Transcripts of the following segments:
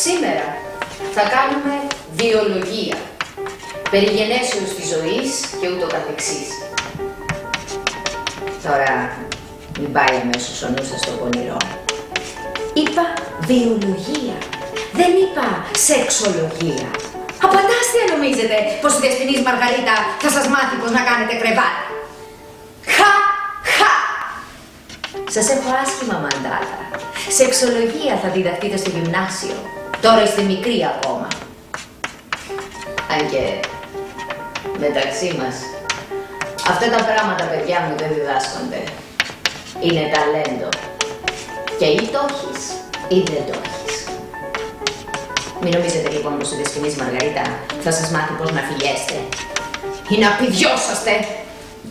Σήμερα θα κάνουμε βιολογία, περί γενέσεως της ζωής και ούτω καθεξής. Τώρα μην πάει αμέσως ο νους σας στο πονηρό. Είπα βιολογία, δεν είπα σεξολογία. Απατάστια νομίζετε πως η δεσποινής Μαργαρίτα θα σας μάθει πως να κάνετε κρεβάτι. Χα! Σας έχω άσχημα μαντάτα. Σεξολογία θα διδαχτείτε στο γυμνάσιο. Τώρα είστε μικροί ακόμα. Αν και μεταξύ μας, αυτά τα πράγματα, παιδιά μου, δεν διδάσκονται. Είναι ταλέντο. Και ή το έχεις ή δεν το έχεις. Μην νομίζετε λοιπόν πως η δεσποινής Μαργαρίτα θα σας μάθει πως να φιλιέστε ή να πηδιώσαστε.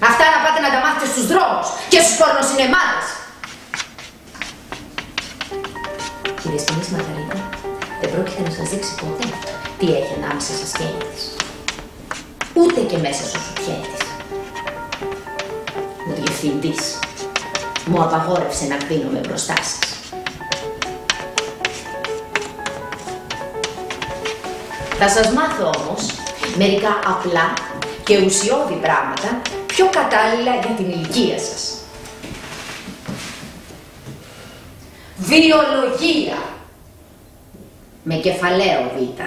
Αυτά να πάτε να τα μάθετε στους δρόμους και στους πορνοσινεμάδες. Η δεσποινής Μαργαρίτα δεν πρόκειται να σας δείξει ποτέ τι έχει ανάμεσα στα σκέλη της. Ούτε και μέσα στο σουτιέ της. Ο διευθυντής μου απαγόρευσε να κρίνομαι μπροστά σας. Θα σας μάθω όμως μερικά απλά και ουσιώδη πράγματα πιο κατάλληλα για την ηλικία σας. Βιολογία με κεφαλαίο Β.